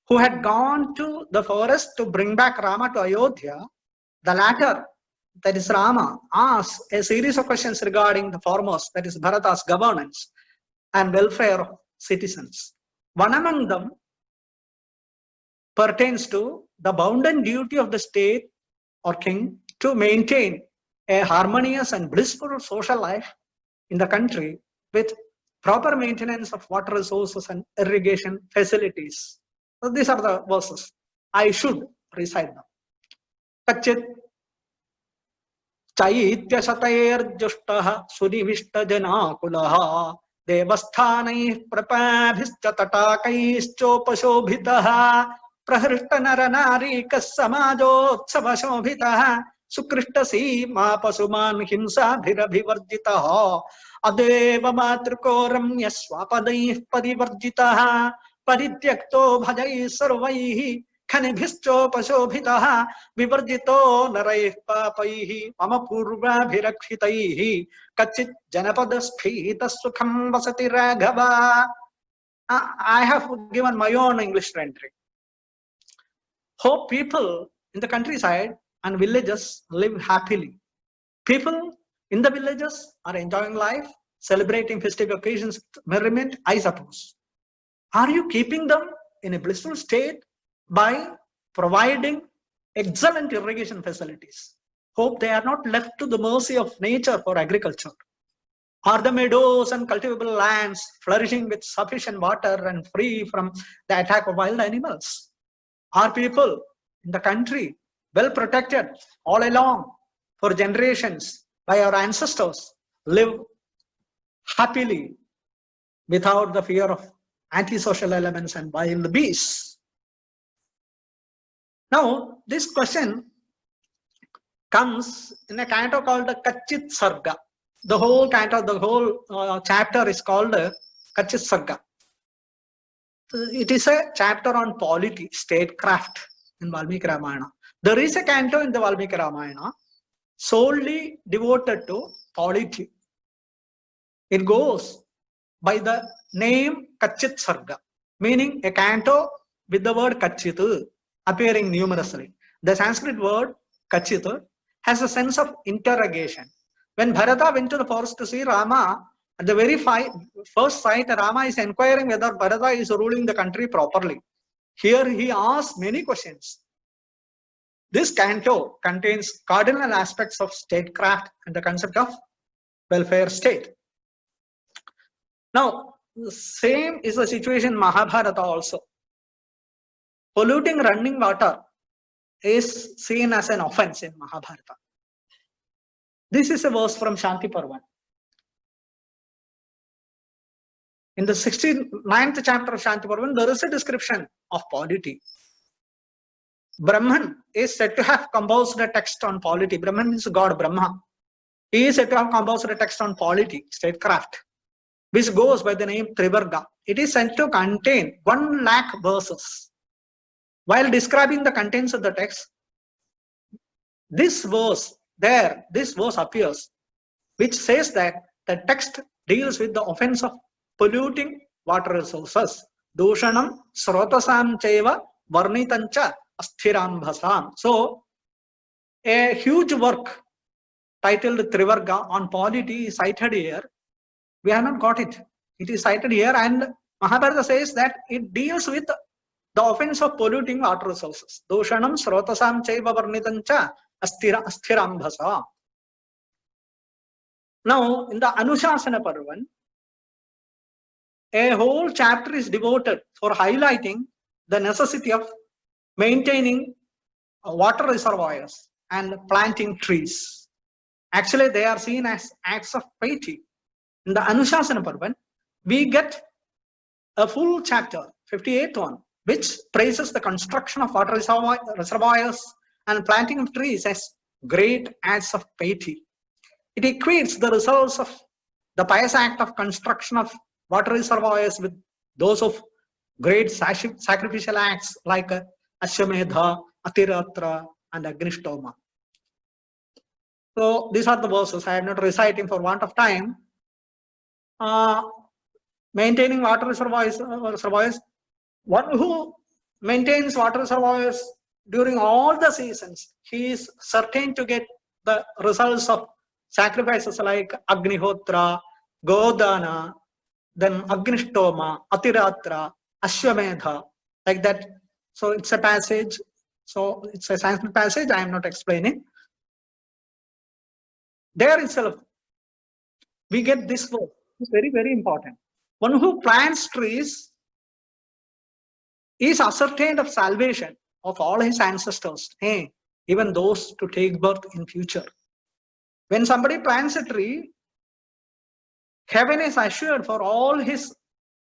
who had gone to the forest to bring back Rama to Ayodhya, the latter, that is Rama, asks a series of questions regarding the foremost, that is Bharata's governance and welfare of citizens. One among them pertains to the bounden duty of the state or king to maintain a harmonious and blissful social life in the country with proper maintenance of water resources and irrigation facilities. So these are the verses. I should recite them. Kachit Chaitya Satairjushtaha Sunivistajanakulah Devasthanai Prapabhischa Tatakaischopashobhitaha Prahrishta Naranari Kasamajotsamashobhitaha Sukrishta Sima Pasuman Himsa Bhirabhivarjitaha Adeva Matrukoram Yaswapadai Parivarjitaha Parityakto Bhajai Sarvaihi Khanibhischopashobhitaha Vivarjito Naraih Papaihi Mama Purvabhirakshitaihi Kachit Janapadasphita Sukham Vasati Raghava. I have given my own English rendering. Hope people in the countryside and villages live happily. People in the villages are enjoying life, celebrating festive occasions with merriment, I suppose. Are you keeping them in a blissful state by providing excellent irrigation facilities? Hope they are not left to the mercy of nature for agriculture. Are the meadows and cultivable lands flourishing with sufficient water and free from the attack of wild animals? Are people in the country well protected all along for generations by our ancestors, live happily without the fear of antisocial elements and wild beasts? Now, this question comes in a canto called the Kachit Sarga. The whole canto, the whole chapter is called Kachit Sarga. It is a chapter on polity, statecraft in Valmiki Ramayana. There is a canto in the Valmiki Ramayana solely devoted to polity. It goes by the name Kachit Sarga. meaning a canto with the word Kachit appearing numerously. The Sanskrit word Kachit has a sense of interrogation. When Bharata went to the forest to see Rama, at the very first sight, Rama is inquiring whether Bharata is ruling the country properly. Here he asks many questions. This canto contains cardinal aspects of statecraft and the concept of welfare state. Now, the same is the situation in Mahabharata also. Polluting running water is seen as an offense in Mahabharata. This is a verse from Shanti Parvan. In the 69th chapter of Shanti Parvan, there is a description of polity. Brahman is said to have composed a text on polity. Brahman is God, Brahma. He is said to have composed a text on polity, statecraft, which goes by the name Trivarga. It is said to contain 1,00,000 verses. While describing the contents of the text, this verse appears, which says that the text deals with the offense of polluting water resources. Dushanam srotasam chaiva varnitancha asthirambhasam. So, a huge work titled Trivarga on polity is cited here. We have not got it. It is cited here, and Mahabharata says that it deals with the offense of polluting water resources. Dushanam srotasam chaiva varnitancha asthirambhasa. Now, in the Anushasana Parvan, a whole chapter is devoted for highlighting the necessity of maintaining water reservoirs and planting trees. Actually, they are seen as acts of piety. In the Anushasana Parvan, we get a full chapter, 58th one, which praises the construction of water reservoirs and planting of trees as great acts of piety. It equates the results of the pious act of construction of water reservoirs with those of great sacrificial acts like Ashwamedha, Atiratra, and Agnishtoma. So these are the verses. I am not reciting for want of time. Maintaining water reservoirs. One who maintains water reservoirs during all the seasons, he is certain to get the results of sacrifices like Agnihotra, Godana, then Agnishtoma, Atiratra, Ashwamedha, like that. So it's a passage. So it's a Sanskrit passage. I am not explaining. There itself, we get this word. It's very, very important. One who plants trees is ascertained of salvation of all his ancestors, even those to take birth in future. When somebody plants a tree, heaven is assured for all his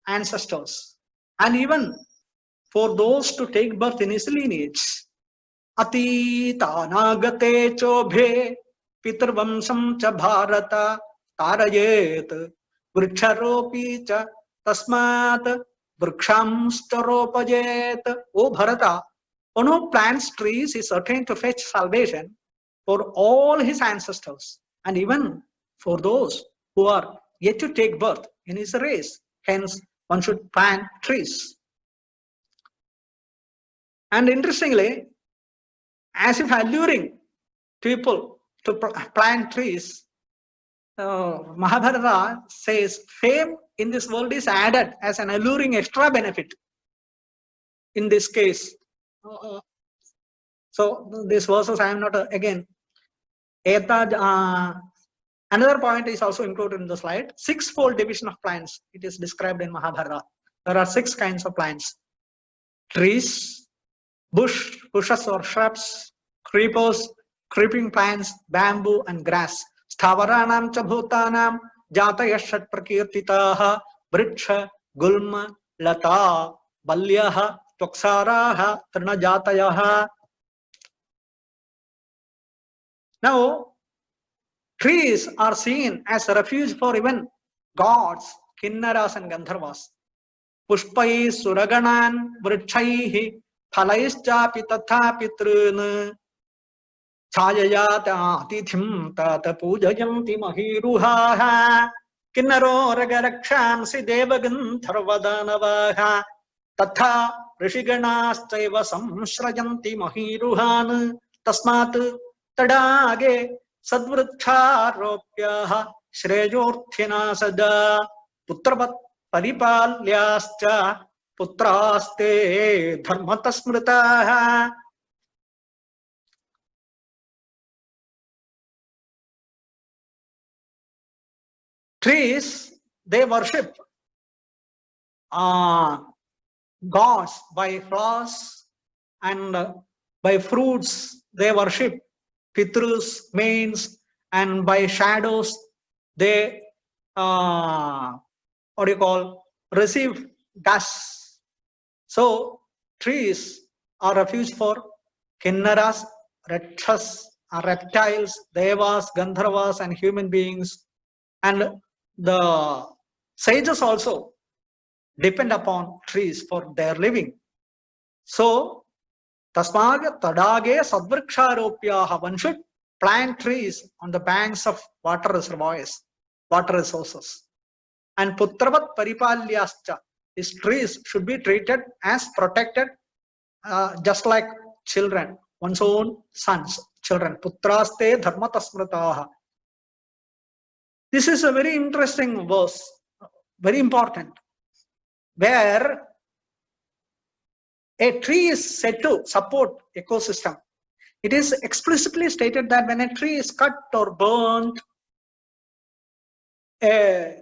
ancestors and even for those to take birth in his lineage. Atita nagate chobhe pitrvamsam cha bharata tarayet vriksharopi cha tasmat vrikshamstaropajet. O Bharata, one who plants trees is certain to fetch salvation for all his ancestors and even for those who are yet to take birth in his race. Hence, one should plant trees. And interestingly, as if alluring people to plant trees, Mahabharata says fame in this world is added as an alluring extra benefit. In this case, so these verses I am not again. Another point is also included in the slide. Six-fold division of plants. It is described in Mahabharata. There are 6 kinds of plants: trees, bushes or shrubs, creepers, creeping plants, bamboo, and grass. Stavaranam cha bhutanam jataya shat prakirtitaha vriksha gulma lata balyaha tvaksaraha trinajatayaha. Now, trees are seen as a refuge for even gods, kinnaras and gandharvas. Pushpai suraganan vrikshaihi phalaischapi tatha pitrun chayayata atithim tata pujayanti mahiruhaha kinnaro ragaraksham si devagandharvadanavaha तथा ऋषिगणाश्चैव संश्रयन्ति महीरुहान् तस्मात् तडागे सद्वृक्षारोप्याः श्रेयोर्थिना सदा पुत्रवत् परिपाल्याश्च पुत्रास्ते धर्मतः स्मृताः. Trees, they worship gods by flowers, and by fruits they worship pitrus, mains, and by shadows they receive dust. So trees are refuge for kinnaras, rakshas, reptiles, devas, gandharvas, and human beings. And the sages also depend upon trees for their living. So, tasmaga tadage sadvriksharopyaha, one should plant trees on the banks of water reservoirs, water resources. And putravat paripalyascha, these trees should be treated as protected, just like children, one's own sons, children. Putraste dharmatasmrataha. This is a very interesting verse, very important, where a tree is said to support ecosystem. It is explicitly stated that when a tree is cut or burnt, a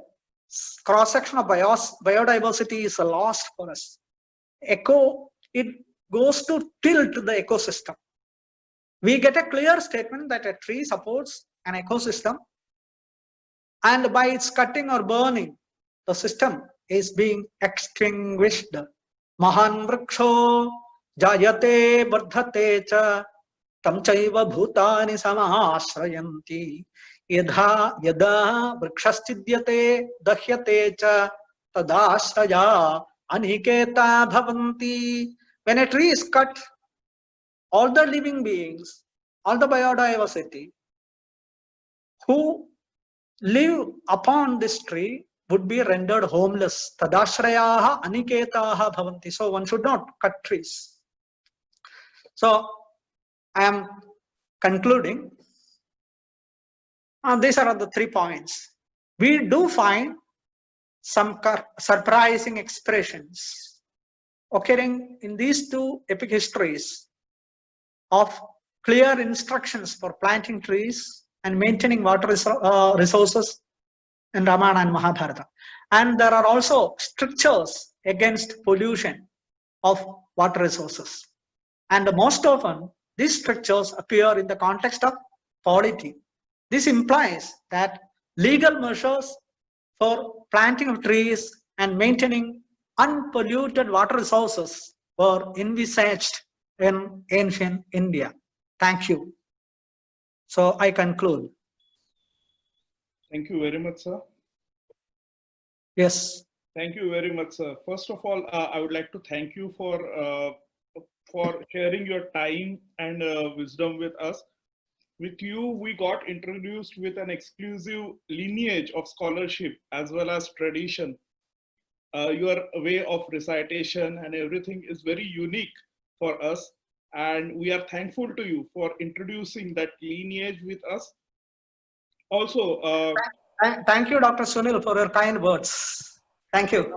cross-section of biodiversity is lost for us. It goes to tilt the ecosystem. We get a clear statement that a tree supports an ecosystem, and by its cutting or burning, the system is being extinguished. Mahan vriksho jayate vardhate cha tam chaiva bhutani samashrayanti yadha vrikshaschidyate dahyate cha tadashraya aniketa bhavanti. When a tree is cut, all the living beings, all the biodiversity who live upon this tree would be rendered homeless. Tadashrayaha aniketaha bhavanti. So one should not cut trees. So I am concluding. These are the 3 points. We do find some surprising expressions occurring in these 2 epic histories of clear instructions for planting trees and maintaining water resources in Ramayana and Mahabharata. And there are also strictures against pollution of water resources. And most often, these strictures appear in the context of polity. This implies that legal measures for planting of trees and maintaining unpolluted water resources were envisaged in ancient India. Thank you. So I conclude.
Thank you very much, sir.
Yes.
Thank you very much, sir. First of all, I would like to thank you for sharing your time and wisdom with us. With you, we got introduced with an exclusive lineage of scholarship as well as tradition. Your way of recitation and everything is very unique for us. And we are thankful to you for introducing that lineage with us. Also,
thank you, Dr. Sunil, for your kind words. Thank you.